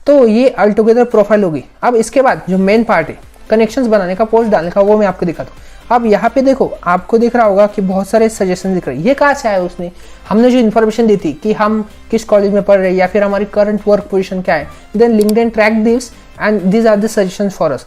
तो ये all together profile होगी। अब इसके बाद जो मेन पार्ट है कनेक्शंस बनाने का, पोस्ट डालने का, वो मैं आपको दिखाता हूँ। अब यहाँ पे देखो, आपको दिख रहा होगा कि बहुत सारे सजेशन दिख रहे हैं। ये कहाँ से आया? उसने हमने जो इन्फॉर्मेशन दी थी कि हम किस कॉलेज में पढ़ रहे हैं या फिर हमारी करंट वर्क पोजीशन क्या है, then LinkedIn track this and these are the suggestions for us.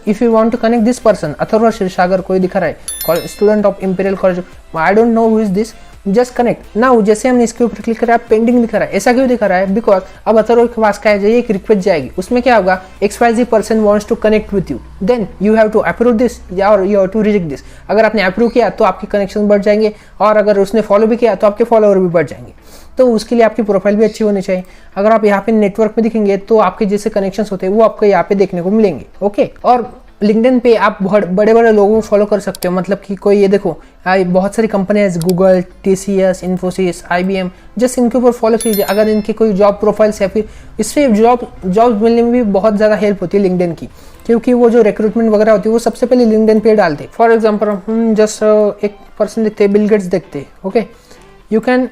If you want to connect this person, Atharva Kshirsagar कोई दिखा रहा है, student of Imperial College, I don't know who is this, just connect now. जैसे हमने इसके ऊपर click करा, pending दिखा रहा है। ऐसा क्यों दिखा रहा है? बिकॉज अब अथर्व के पास क्या है, एक रिक्वेस्ट जाएगी, उसमें क्या होगा, XYZ person wants to connect with you, then you have to approve this और you have to reject this. अगर आपने अप्रूव किया तो आपके कनेक्शन बढ़ जाएंगे, और अगर उसने फॉलो भी किया तो आपके फॉलोअर भी बढ़ जाएंगे। तो उसके लिए आपकी प्रोफाइल भी अच्छी होनी चाहिए। अगर आप यहाँ पे नेटवर्क में दिखेंगे तो आपके जैसे कनेक्शंस होते हैं वो आपको यहाँ पे देखने को मिलेंगे। ओके, और लिंक्डइन पे आप बहुत बड़े बड़े लोगों को फॉलो कर सकते हो। मतलब कि कोई, ये देखो बहुत सारी कंपनियां, Google, TCS, Infosys, IBM, just इनके ऊपर फॉलो कीजिए। अगर इनकी कोई जॉब प्रोफाइल्स है, फिर इससे जॉब मिलने में भी बहुत ज़्यादा हेल्प होती है लिंक्डइन की, क्योंकि वो जो रिक्रूटमेंट वगैरह होती है वो सबसे पहले लिंक्डइन पे डालते। फॉर एग्जाम्पल हम जस्ट एक पर्सन देखते हैं, बिल गेट्स देखते हैं। Okay, you can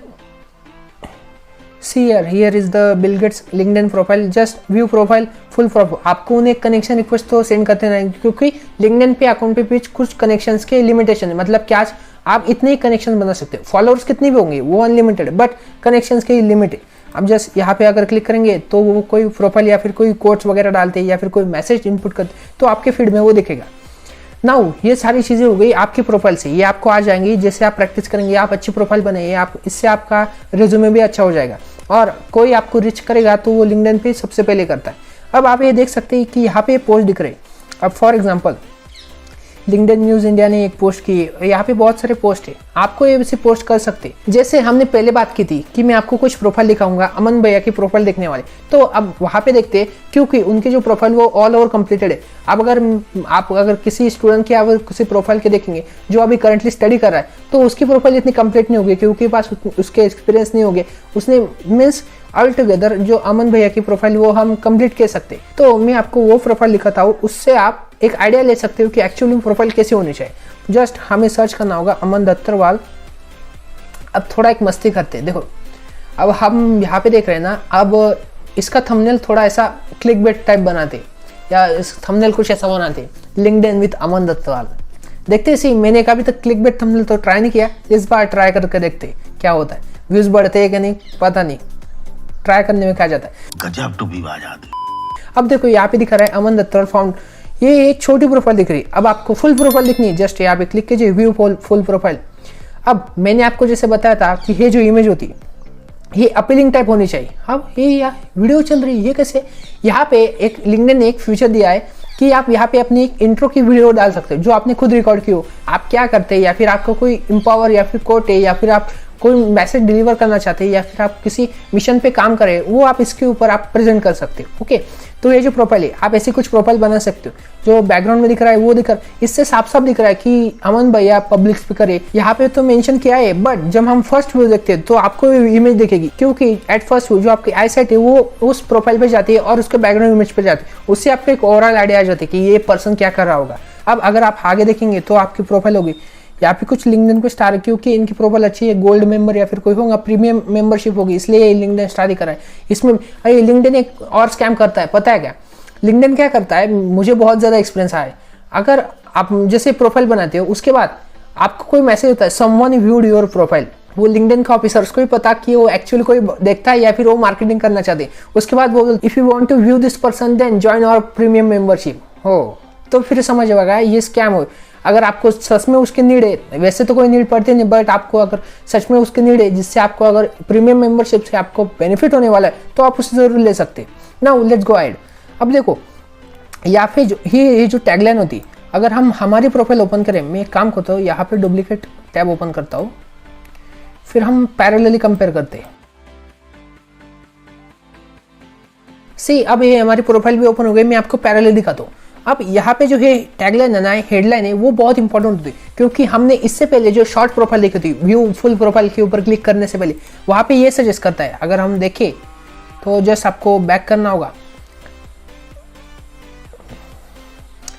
see here is the Bill Gates LinkedIn profile, just view profile, full profile। आपको उन्हें कनेक्शन रिक्वेस्ट तो सेंड करते नहीं, क्योंकि LinkedIn पे अकाउंट पे बीच कुछ कनेक्शंस के लिमिटेशन है। मतलब क्या, आप इतने ही कनेक्शन बना सकते हो, फॉलोअर्स कितने भी होंगे वो अनलिमिटेड, बट कनेक्शंस की लिमिट है। अब जस्ट यहाँ पे अगर क्लिक करेंगे तो वो कोई प्रोफाइल या फिर कोई कोट्स वगैरह डालते हैं या फिर कोई मैसेज इनपुट करते तो आपके फीड में वो दिखेगा। नाउ ये सारी चीज़ें हो गई आपकी प्रोफाइल से, ये आपको आ जाएंगी। जैसे आप प्रैक्टिस करेंगे, आप अच्छी प्रोफाइल बनाइए, आप इससे आपका रिज्यूमे भी अच्छा हो जाएगा, और कोई आपको रिच करेगा तो वो लिंक्डइन पे सबसे पहले करता है। अब आप ये देख सकते हैं कि यहाँ पे पोस्ट दिख रहे हैं। अब for example LinkedIn news India ने एक पोस्ट की, यहाँ पे बहुत सारे पोस्ट है, आपको ये से पोस्ट कर सकते हैं। जैसे हमने पहले बात की थी कि मैं आपको कुछ प्रोफाइल दिखाऊंगा, अमन भैया की प्रोफाइल देखने वाले, तो अब वहाँ पे देखते हैं, क्योंकि उनकी जो प्रोफाइल वो ऑल ओवर कंप्लीटेड है। अब आप अगर किसी स्टूडेंट की अगर किसी प्रोफाइल के देखेंगे जो अभी करंटली स्टडी कर रहा है, तो उसकी प्रोफाइल इतनी कंप्लीट नहीं होगी क्योंकि पास उसके एक्सपीरियंस नहीं होंगे। उसने मीन्स ऑल टुगेदर जो अमन भैया की प्रोफाइल वो हम कंप्लीट कर सकते। तो मैं आपको वो प्रोफाइल दिखाता हूँ, उससे आप एक आइडिया ले सकते हो कि एक्चुअली प्रोफाइल कैसे होनी चाहिए। जस्ट हमें सर्च करना होगा अमन दत्तरवाल। अब थोड़ा एक मस्ती करते हैं, देखो अब हम यहाँ पे देख रहे हैं ना, अब इसका थंबनेल थोड़ा ऐसा क्लिक बेट टाइप बनाते, या इस थंबनेल कुछ ऐसा बनाते, लिंक्डइन विद अमन दत्तरवाल। देखते सी, मैंने कभी तक क्लिक बेट थंबनेल तो ट्राई नहीं किया, इस बार ट्राई करके देखते क्या होता है, व्यूज बढ़ते हैं कि नहीं पता नहीं, ट्राई करने में क्या जाता है। गजब टू भी बात आती। अब देखो यहाँ पे दिखा रहा है अमन दत्तरवाल फाउंड, ये एक छोटी प्रोफाइल दिख रही है। अब आपको फुल प्रोफाइल दिखनी है, जस्ट यहाँ पे क्लिक कीजिए, व्यू फुल प्रोफाइल। अब मैंने आपको जैसे बताया था कि ये जो इमेज होती है ये अपीलिंग टाइप होनी चाहिए। अब ये यार वीडियो चल रही है, ये कैसे? यहाँ पे एक लिंक्डइन ने एक फीचर दिया है कि आप यहाँ पे अपनी एक इंट्रो की वीडियो डाल सकते हो जो आपने खुद रिकॉर्ड की हो, आप क्या करते हैं, या फिर आपको कोई एम्पावर या फिर कोट है, या फिर आप कोई मैसेज डिलीवर करना चाहते हैं, या फिर आप किसी मिशन पे काम करें, वो आप इसके ऊपर आप प्रेजेंट कर सकते हो। ओके, तो ये जो प्रोफाइल है, आप ऐसी कुछ प्रोफाइल बना सकते हो। जो बैकग्राउंड में दिख रहा है वो दिख रहा है, इससे साफ साफ दिख रहा है कि अमन भैया पब्लिक स्पीकर है। यहाँ पे तो मेंशन किया है, बट जब हम फर्स्ट व्यू देखते हैं तो आपको इमेज दिखेगी, क्योंकि एट फर्स्ट व्यू जो आपकी आई साइट है वो उस प्रोफाइल पे जाती है और उसके बैकग्राउंड इमेज पे जाती है, उससे आपको एक ओवरऑल आइडिया आ जाती है कि ये पर्सन क्या कर रहा होगा। अब अगर आप आगे देखेंगे तो आपकी प्रोफाइल होगी, यहाँ पे कुछ लिंक्डइन पे स्टार है क्योंकि इनकी प्रोफाइल अच्छी है, गोल्ड मेंबर या फिर कोई होगा प्रीमियम मेंबरशिप होगी, इसलिए लिंक्डइन स्टार ही करा है। इसमें अरे लिंक्डइन एक और स्कैम करता है, पता है क्या? लिंक्डइन क्या करता है, मुझे बहुत ज़्यादा एक्सपीरियंस आया है। अगर आप जैसे प्रोफाइल बनाते हो उसके बाद आपको कोई मैसेज होता है, समवन व्यूड योर प्रोफाइल, वो लिंक्डइन का ऑफिसर, उसको भी पता कि वो एक्चुअली कोई देखता है या फिर वो मार्केटिंग करना चाहते हैं। उसके बाद वो if you want to view this person then join our premium membership हो, तो फिर समझ आएगा ये स्कैम हो। अगर आपको सच में उसकी नीड है, वैसे तो कोई नीड पड़ती नहीं, बट आपको अगर सच में उसकी नीड है जिससे आपको अगर प्रीमियम मेंबरशिप से आपको बेनिफिट होने वाला है तो आप उससे जरूर ले सकते हैं। Now let's go ahead. अब देखो यहाँ पे जो ये जो टैगलाइन होती, अगर हम हमारी प्रोफाइल ओपन करें, मैं एक काम करता हूँ, यहाँ पे डुप्लीकेट टैब ओपन करता हूँ, फिर हम पैरेलली कंपेयर करते हैं। सी अब ये हमारी प्रोफाइल भी ओपन हो गई, मैं आपको पैरेलली दिखाता हूँ। अब यहाँ पे जो है टैगलाइन है ना, हेडलाइन है, वो बहुत इंपॉर्टेंट होती है, क्योंकि हमने इससे पहले जो शॉर्ट प्रोफाइल देखी थी, व्यू फुल प्रोफाइल के ऊपर क्लिक करने से पहले वहाँ पे ये सजेस्ट करता है। अगर हम देखें तो जस्ट आपको बैक करना होगा,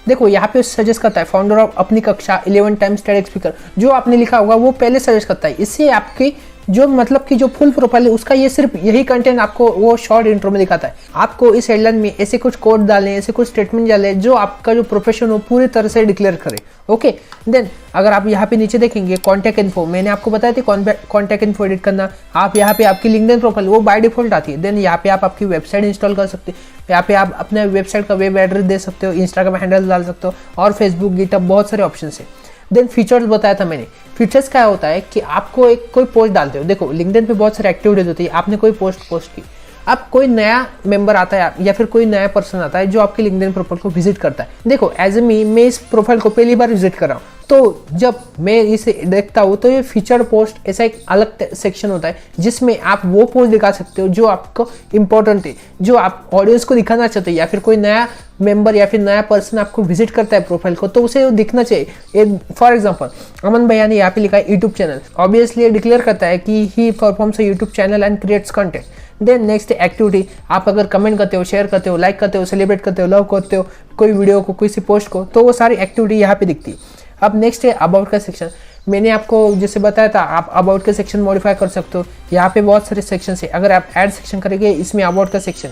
देखो यहाँ पे सजेस्ट करता है फाउंडर ऑफ अपनी कक्षा 11 टाइम्स TEDx स्पीकर, जो आपने लिखा होगा वो पहले सजेस्ट करता है। इससे आपकी जो मतलब कि जो फुल प्रोफाइल है उसका ये सिर्फ यही कंटेंट आपको वो शॉर्ट इंट्रो में दिखाता है। आपको इस हेडलाइन में ऐसे कुछ कोड डालने, ऐसे कुछ स्टेटमेंट डाले जो आपका जो प्रोफेशन हो पूरी तरह से डिक्लेयर करे। ओके, देन अगर आप यहाँ पे नीचे देखेंगे कॉन्टैक्ट इन्फो, मैंने आपको बताया थी कॉन्टैक्ट इन्फो एडिट करना। आप यहाँ पे आपकी लिंक्डइन प्रोफाइल वो बाय डिफॉल्ट आती है। देन यहाँ पे आप आपकी वेबसाइट इंस्टॉल कर सकते हो, यहाँ पे आप अपने वेबसाइट का वेब एड्रेस दे सकते हो, इंस्टाग्राम हैंडल डाल सकते हो और फेसबुक, गिटहब, बहुत सारे ऑप्शन है। देन फीचर्स बताया था मैंने। फीचर्स क्या होता है कि आपको एक कोई पोस्ट डालते हो, देखो लिंक्डइन पे बहुत सारी एक्टिविटीज होती है, आपने कोई पोस्ट की, अब कोई नया मेंबर आता है या फिर कोई नया पर्सन आता है जो आपके लिंक्डइन प्रोफाइल को विजिट करता है। देखो एज ए मैं इस प्रोफाइल को पहली बार विजिट कर रहा हूँ, तो जब मैं इसे देखता हूँ तो ये फीचर पोस्ट ऐसा एक अलग सेक्शन होता है जिसमें आप वो पोस्ट दिखा सकते हो जो आपको इंपॉर्टेंट है, जो आप ऑडियंस को दिखाना चाहते हो, या फिर कोई नया मेंबर या फिर नया पर्सन आपको विजिट करता है प्रोफाइल को तो उसे दिखना चाहिए। फॉर एग्जांपल अमन भैया ने यहाँ पे लिखा है यूट्यूब चैनल, ऑब्वियसली ये डिक्लेयर करता है कि he performs a YouTube channel and creates content. Then next activity, आप अगर कमेंट करते हो, शेयर करते हो, लाइक करते हो, सेलिब्रेट करते हो, लव करते हो कोई वीडियो को, किसी पोस्ट को, तो वो सारी एक्टिविटी यहाँ पे दिखती है। अब नेक्स्ट है अबाउट का सेक्शन। मैंने आपको जैसे बताया था आप अबाउट का सेक्शन मॉडिफाई कर सकते हो। यहाँ पे बहुत सारे सेक्शन है, अगर आप ऐड सेक्शन करेंगे इसमें अबाउट का सेक्शन,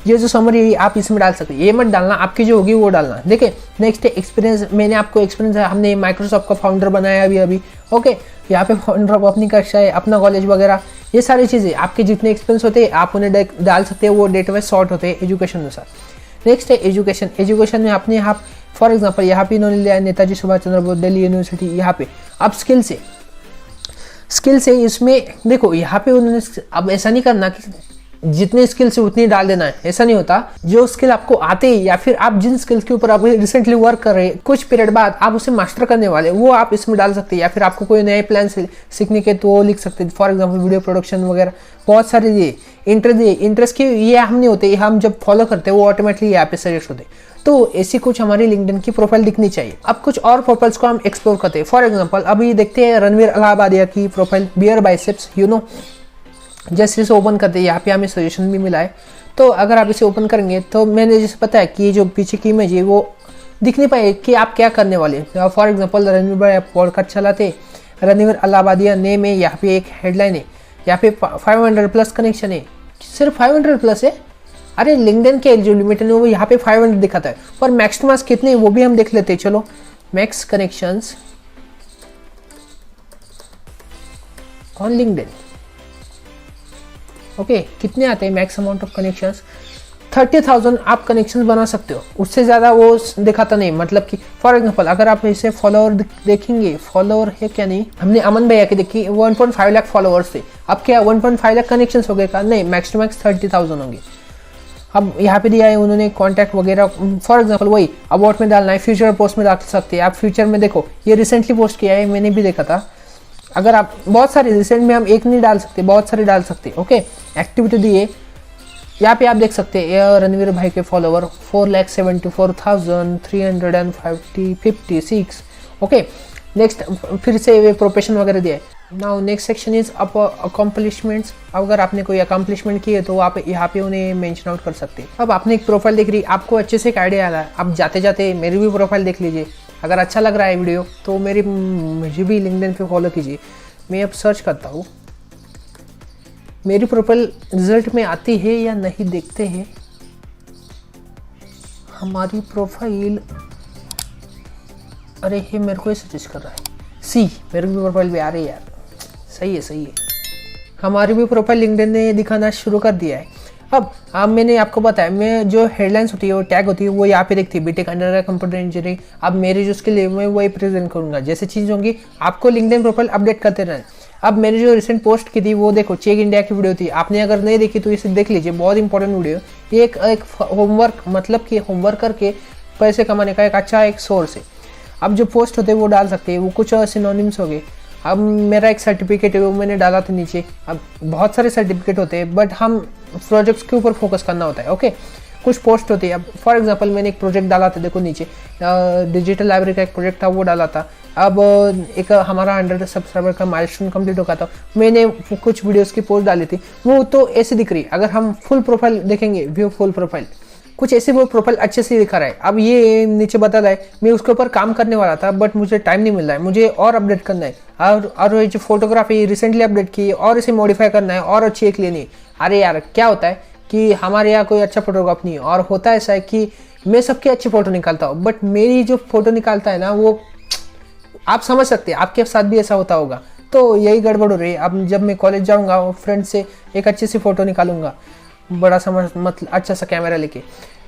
ये जो समरी आप इसमें डाल सकते हैं, ये मत डालना, आपकी जो होगी वो डालना। देखिए नेक्स्ट है एक्सपीरियंस। मैंने आपको एक्सपीरियंस है, हमने माइक्रोसॉफ्ट का फाउंडर बनाया अभी। ओके, यहाँ पे फाउंडर ऑफ अपनी कक्षा है, अपना कॉलेज वगैरह, ये सारी चीज़ें आपके जितने एक्सपीरियंस होते हैं आप उन्हें डाल सकते हैं, वो डेटा वाइज सॉर्ट होते हैं एजुकेशन अनुसार। नेक्स्ट है एजुकेशन। एजुकेशन में आपने यहाँ फॉर एग्जाम्पल यहाँ पे इन्होंने लिया नेताजी सुभाष चंद्र बोस दिल्ली यूनिवर्सिटी। यहाँ पे अब स्किल से इसमें देखो यहाँ पे उन्होंने, अब ऐसा नहीं करना कि जितनी स्किल्स है उतनी डाल देना है, ऐसा नहीं होता। जो स्किल आपको आते हैं या फिर आप जिन स्किल्स के ऊपर आप रिसेंटली वर्क कर रहे हैं, कुछ पीरियड बाद आप उसे मास्टर करने वाले, वो आप इसमें डाल सकते हैं। या फिर आपको कोई नए प्लान सीखने के तो वो लिख सकते हैं। फॉर एग्जाम्पल वीडियो प्रोडक्शन वगैरह बहुत सारे ये इंटरेस्ट की ये हम नहीं होते, हम जब फॉलो करते हैं वो ऑटोमेटिकली यहाँ पे सजेस्ट होते हैं। तो ऐसी कुछ हमारी लिंक्डइन की प्रोफाइल दिखनी चाहिए। अब कुछ और प्रोफाइल्स को हम एक्सप्लोर करते हैं। फॉर एग्जाम्पल अभी देखते हैं रणवीर अलाहाबादिया की प्रोफाइल, बियर बाइसेप्स, जैसे इसे ओपन करते हैं यहाँ पे हमें सजेशन भी मिला है। तो अगर आप इसे ओपन करेंगे तो मैंने जैसे पता है कि जो पीछे की इमेज है वो दिख नहीं पाए कि आप क्या करने वाले। फॉर एग्जांपल रणवीर भाई पॉडकास्ट चलाते, रणवीर अलाहाबादिया नेम है, यहाँ पे एक हेडलाइन है, यहाँ पे 500+ कनेक्शन है, सिर्फ 500+ है। अरे लिंक्डइन के जो लिमिट है वो यहाँ पे 500 दिखाता है, पर मैक्स टू मैक्स कितने वो भी हम देख लेते हैं। चलो max connections on LinkedIn, okay कितने आते हैं मैक्स अमाउंट ऑफ कनेक्शंस 30,000 आप कनेक्शंस बना सकते हो, उससे ज़्यादा वो दिखाता नहीं। मतलब कि फॉर एग्जांपल अगर आप इसे फॉलोअर देखेंगे, फॉलोअर है क्या, नहीं हमने अमन भैया के देखी 1.5 लाख फॉलोअर्स थे, अब क्या 1.5 लाख कनेक्शंस हो गए का, नहीं मैक्स टू मैक्स 30,000 होंगे। अब यहाँ पे दिया है उन्होंने कॉन्टैक्ट वगैरह। फॉर एग्जाम्पल वही अबाउट में डालना है, फ्यूचर पोस्ट में डाल सकते हैं आप। फ्यूचर में देखो ये रिसेंटली पोस्ट किया है, मैंने भी देखा था। अगर आप बहुत सारे रिसेंट में हम एक नहीं डाल सकते, बहुत सारे डाल सकते। ओके एक्टिविटी दिए यहाँ पे आप देख सकते हैं रणवीर भाई के फॉलोवर 4,74,356। ओके नेक्स्ट फिर से वे प्रोफेशन वगैरह दिया है। Now next section is accomplishments. अगर आपने कोई अकम्पलिशमेंट की है तो आप यहाँ पे उन्हें मेंशन आउट कर सकते हैं। अब आपने एक प्रोफाइल देख रही, आपको अच्छे से एक आइडिया आ रहा है, आप जाते जाते मेरी भी प्रोफाइल देख लीजिए। अगर अच्छा लग रहा है वीडियो तो मुझे भी लिंक्डइन पे फॉलो कीजिए। मैं अब सर्च करता हूँ, मेरी प्रोफाइल रिजल्ट में आती है या नहीं देखते हैं। हमारी प्रोफाइल, अरे ये मेरे को ही सजेस्ट कर रहा है, सी मेरी भी प्रोफाइल भी आ रही है यार, सही है। हमारी भी प्रोफाइल लिंक्डइन ने दिखाना शुरू कर दिया है। अब मैंने आपको बताया, मैं जो हेडलाइंस होती है वो टैग होती है वो यहाँ पे दिखती है, बीटेक अंडर कंप्यूटर इंजीनियरिंग। अब मेरी जो स्किल है मैं वही प्रेजेंट करूँगा, जैसे चीज़ होंगी आपको लिंक्डइन प्रोफाइल अपडेट करते रहना। अब मैंने जो रिसेंट पोस्ट की थी वो देखो, चेक इंडिया की वीडियो थी, आपने अगर नहीं देखी तो इसे देख लीजिए, बहुत इंपॉर्टेंट वीडियो। ये एक होमवर्क, मतलब कि होमवर्क करके पैसे कमाने का एक अच्छा एक सोर्स है। अब जो पोस्ट होते हैं वो डाल सकते हैं, वो कुछ सिनोनिम्स हो गए। अब मेरा एक सर्टिफिकेट है वो मैंने डाला था नीचे। अब बहुत सारे सर्टिफिकेट होते हैं बट हम प्रोजेक्ट्स के ऊपर फोकस करना होता है। ओके कुछ पोस्ट होती है। अब फॉर एग्जांपल मैंने एक प्रोजेक्ट डाला था, देखो नीचे डिजिटल लाइब्रेरी का एक प्रोजेक्ट था वो डाला था। अब एक हमारा 100 सब्सक्राइबर का माइलस्टोन कंप्लीट हो गया था, मैंने कुछ वीडियोस की पोस्ट डाली थी, वो तो ऐसे दिख रही। अगर हम फुल प्रोफाइल देखेंगे, व्यू फुल प्रोफाइल, कुछ ऐसे वो प्रोफाइल अच्छे से दिखा रहा है। अब ये नीचे बता रहा है मैं उसके ऊपर काम करने वाला था बट मुझे टाइम नहीं मिल रहा है, मुझे और अपडेट करना है, और ये जो फोटोग्राफी रिसेंटली अपडेट की है और इसे मॉडिफाई करना है और अच्छी एक लेनी है। अरे यार क्या होता है कि हमारे यहाँ कोई अच्छा फोटोग्राफ नहीं है, और होता ऐसा है कि मैं सबके अच्छी फ़ोटो निकालता हूँ बट मेरी जो फोटो निकालता है ना वो आप समझ सकते हैं, आपके साथ भी ऐसा होता होगा। तो यही गड़बड़ हो रही है। अब जब मैं कॉलेज जाऊँगा फ्रेंड से एक अच्छी सी फ़ोटो निकालूंगा बड़ा समझ मतलब अच्छा सा कैमरा लेके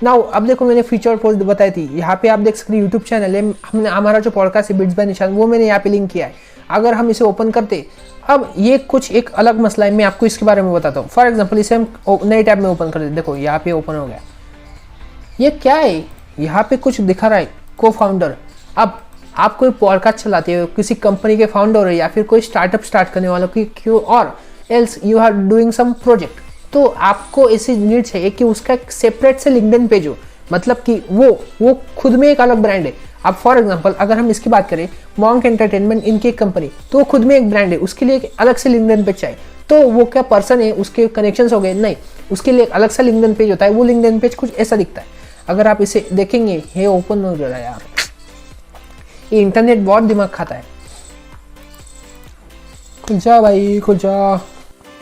ना। अब देखो मैंने फीचर पोस्ट बताई थी, यहाँ पे आप देख सकते हैं यूट्यूब चैनल है, हमने हमारा जो पॉडकास्ट है बिट्स बाय निशान वो मैंने यहाँ पे लिंक किया है। अगर हम इसे ओपन करते, अब ये कुछ एक अलग मसला है, मैं आपको इसके बारे में बताता हूँ। फॉर एग्जाम्पल इसे हम नए टैब में ओपन कर देते, देखो यहाँ पे ओपन हो गया। ये क्या है, यहाँ पे कुछ दिखा रहा है को फाउंडर। अब आप कोई पॉडकास्ट चलाते हो, किसी कंपनी के फाउंडर हो या फिर कोई स्टार्टअप स्टार्ट करने वालों की क्यों, और else you are doing some project, तो आपको ऐसी नीड चाहिए कि उसका एक सेपरेट से लिंक्डइन पेज हो, मतलब कि वो खुद में एक अलग ब्रांड है। अब फॉर एग्जांपल अगर हम इसकी बात करें मॉन्क एंटरटेनमेंट, इनकी एक कंपनी, तो वो खुद में एक ब्रांड है, उसके लिए एक अलग से लिंक्डइन पेज चाहिए। तो वो क्या पर्सन है, उसके कनेक्शंस हो गए, नहीं, उसके लिए एक अलग सा लिंक्डइन पेज होता है। वो लिंक्डइन पेज कुछ ऐसा दिखता है। अगर आप इसे देखेंगे, ये ओपन हो रहा है यार, ये इंटरनेट बहुत दिमाग खाता है। खुल जा भाई, खुल जा।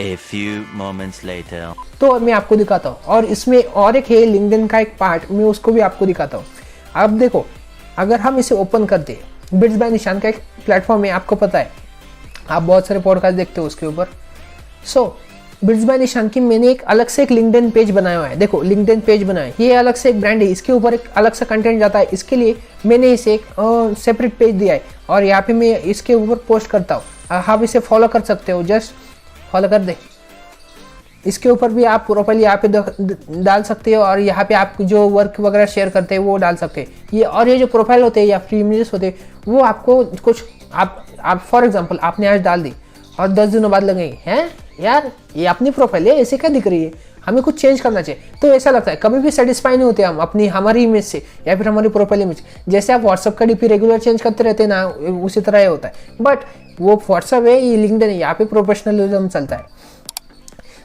A few moments later. तो मैं आपको दिखाता हूँ, और इसमें और एक है लिंक्डइन का एक पार्ट, मैं उसको भी आपको दिखाता हूँ। अब देखो अगर हम इसे ओपन करते, बिट्स बाय निशान का एक प्लेटफॉर्म है, आपको पता है, आप बहुत सारे पॉडकास्ट देखते हो उसके ऊपर। सो बिट्स बाय निशान की मैंने एक अलग से एक लिंक्डइन पेज बनाया हुआ है, देखो लिंक्डइन पेज बनाया है, ये अलग से एक ब्रांड है, इसके ऊपर एक अलग सा कंटेंट जाता है। इसके लिए मैंने इसे एक सेपरेट पेज दिया है, और यहाँ पे मैं इसके ऊपर पोस्ट करता हूँ। आप इसे फॉलो कर सकते हो, जस्ट फॉलो कर दे। इसके ऊपर भी आप प्रोफाइल यहाँ पे डाल सकते हो, और यहाँ पे आप जो वर्क वगैरह शेयर करते हैं वो डाल सकते हैं। ये और ये जो प्रोफाइल होते हैं या फ्री इमेजेस होते हैं, वो आपको कुछ आप फॉर एग्जांपल आपने आज डाल दी और 10 दिनों बाद लगेंगे, हैं यार ये अपनी प्रोफाइल है, ऐसे क्या दिख रही है, हमें कुछ चेंज करना चाहिए। तो ऐसा लगता है, कभी भी सेटिस्फाई नहीं होते हम हमारी इमेज से या फिर हमारी प्रोफाइल इमेज। जैसे आप व्हाट्सअप का डीपी रेगुलर चेंज करते रहते हैं ना, उसी तरह ये होता है। बट वो व्हाट्सअप है, ये लिंक्डइन है, यहाँ पे प्रोफेशनलिज्म चलता है।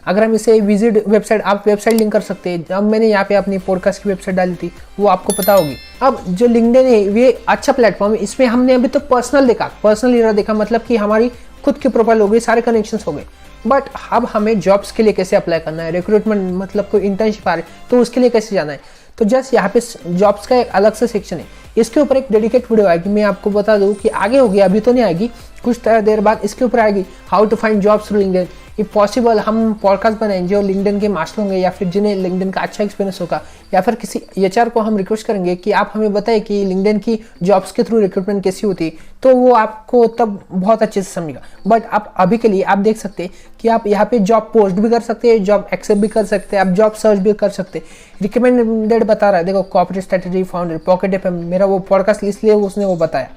अगर हम इसे विजिट वेबसाइट, आप वेबसाइट लिंक कर सकते हैं। अब मैंने यहाँ पे अपनी पॉडकास्ट की वेबसाइट डाली थी, वो आपको पता होगी। अब जो लिंक्डइन है ये अच्छा प्लेटफॉर्म है, इसमें हमने अभी तो पर्सनल एरा देखा, मतलब कि हमारी खुद की प्रोफाइल हो गई, सारे कनेक्शंस हो गए। बट अब हमें जॉब्स के लिए कैसे अप्लाई करना है, रिक्रूटमेंट मतलब कोई इंटर्नशिप आ रही है तो उसके लिए कैसे जाना है, तो जस्ट यहाँ पे जॉब्स का एक अलग से सेक्शन है। इसके ऊपर एक डेडिकेट वीडियो आएगी, मैं आपको बता दूं कि आगे होगी, अभी तो नहीं आएगी, कुछ देर बाद इसके ऊपर आएगी, how to find jobs through LinkedIn. If possible हम पॉडकास्ट बनाएंगे जो लिंक्डइन के मास्टर होंगे या फिर जिन्हें लिंक्डइन का अच्छा एक्सपीरियंस होगा, या फिर किसी एचआर को हम रिक्वेस्ट करेंगे कि आप हमें बताएं कि लिंक्डइन की जॉब्स के थ्रू रिक्रूटमेंट कैसी होती है, तो वो आपको तब बहुत अच्छे से समझेगा। बट आप अभी के लिए आप देख सकते हैं कि आप यहाँ पे जॉब पोस्ट भी कर सकते हैं, जॉब एक्सेप्ट भी कर सकते हैं, आप जॉब सर्च भी कर सकते हैं। रिकमेंडेड बता रहा है, देखो corporate strategy founder pocket FM, मेरा वो पॉडकास्ट इसलिए उसने वो बताया।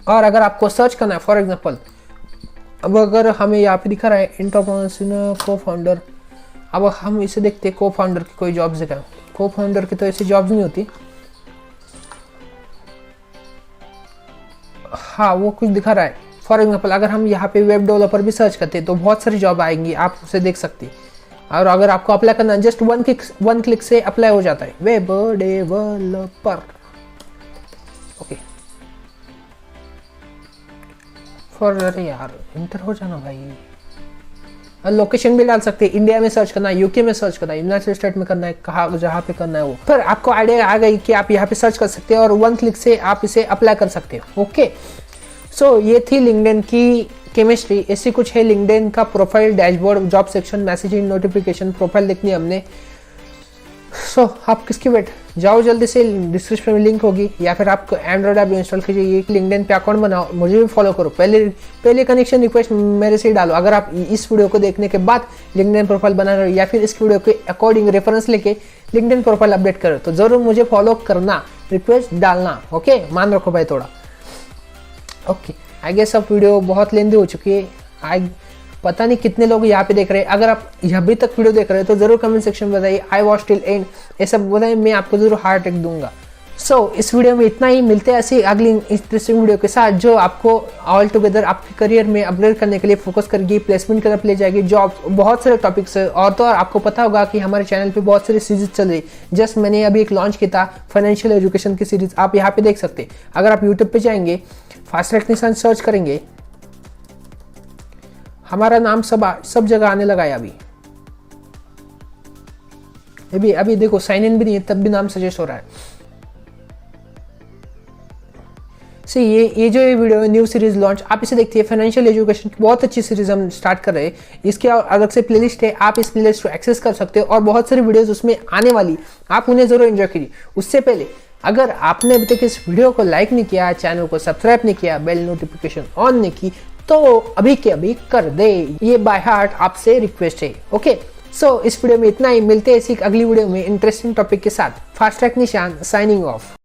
और अगर आपको सर्च करना है, फॉर एग्जांपल अब अगर हमें यहाँ पे दिखा रहा है एंटरप्रेन्योर को फाउंडर, अब हम इसे देखते हैं को फाउंडर की कोई जॉब्स दिखा, को फाउंडर की तो ऐसी जॉब्स नहीं होती। हाँ वो कुछ दिखा रहा है, फॉर एग्जांपल अगर हम यहाँ पे वेब डेवलपर भी सर्च करते हैं तो बहुत सारी जॉब आएंगी, आप उसे देख सकते हैं। और अगर आपको अप्लाई करना है, जस्ट वन क्लिक से अप्लाई हो जाता है, वेब डेवलपर। ओके फॉर, अरे यार इंटर हो जाना भाई। लोकेशन भी डाल सकते हैं, इंडिया में सर्च करना है, यूके में सर्च करना है, यूनाइटेड स्टेट में करना है, कहाँ जहाँ पे करना है वो। फिर आपको आइडिया आ गई कि आप यहाँ पे सर्च कर सकते हैं और वन क्लिक से आप इसे अप्लाई कर सकते हो। ओके सो ये थी लिंक्डइन की केमिस्ट्री। ऐसी कुछ है लिंक्डइन का profile dashboard, job section, messaging, notification, profile देखनी हमने। सो आप किसकी वेट, जाओ जल्दी से, डिस्क्रिप्शन में लिंक होगी, या फिर आप एंड्रॉइड ऐप इंस्टॉल कीजिए, ये लिंक्डइन पे अकाउंट बनाओ, मुझे भी फॉलो करो। पहले कनेक्शन रिक्वेस्ट मेरे से ही डालो। अगर आप इस वीडियो को देखने के बाद लिंक्डइन प्रोफाइल बना रहे हो या फिर इस वीडियो के अकॉर्डिंग रेफरेंस लेके लिंक्डइन प्रोफाइल अपडेट करो, तो जरूर मुझे फॉलो करना, रिक्वेस्ट डालना। ओके मान रखो भाई थोड़ा। ओके आई गेस अब वीडियो बहुत लेंदी हो चुकी है, पता नहीं कितने लोग यहाँ पे देख रहे हैं। अगर आप अभी तक वीडियो देख रहे हैं तो जरूर कमेंट सेक्शन में बताइए आई वॉच टिल एंड, ये सब बताइए, मैं आपको जरूर हार्ट टेक दूंगा। इस वीडियो में इतना ही। मिलते हैं ऐसी अगली इंटरेस्टिंग वीडियो के साथ जो आपको ऑल टुगेदर आपके करियर में अपग्रेड करने के लिए फोकस करेगी, प्लेसमेंट की तरफ ले जाएगी, जॉब्स, बहुत सारे टॉपिक्स है। और तो और आपको पता होगा कि हमारे चैनल पे बहुत सारी सीरीज चल रही। जस्ट मैंने अभी एक लॉन्च किया था फाइनेंशियल एजुकेशन की सीरीज, आप यहाँ पे देख सकते। अगर आप यूट्यूब पे जाएंगे, फास्ट ट्रैक निशान सर्च करेंगे, हमारा नाम सब जगह आने लगा है। अभी देखो साइन इन भी नहीं है, तब भी नाम सजेस्ट हो रहा है। ये जो वीडियो है न्यू सीरीज लॉन्च, आप इसे देखिए। फाइनेंशियल एजुकेशन की बहुत अच्छी सीरीज हम स्टार्ट कर रहे हैं। इसके अलग से प्लेलिस्ट है, आप इस प्लेलिस्ट को एक्सेस कर सकते हो और बहुत सारी वीडियोस उसमें आने वाली, आप उन्हें जरूर एंजॉय कीजिए। उससे पहले अगर आपने अभी तक इस वीडियो को लाइक नहीं किया, चैनल को सब्सक्राइब नहीं किया, बेल नोटिफिकेशन ऑन नहीं की, तो अभी के अभी कर दे। ये बाय हार्ट आपसे रिक्वेस्ट है। ओके, इस वीडियो में इतना ही। मिलते हैं इसी अगली वीडियो में इंटरेस्टिंग टॉपिक के साथ। फास्ट ट्रैक निशान साइनिंग ऑफ।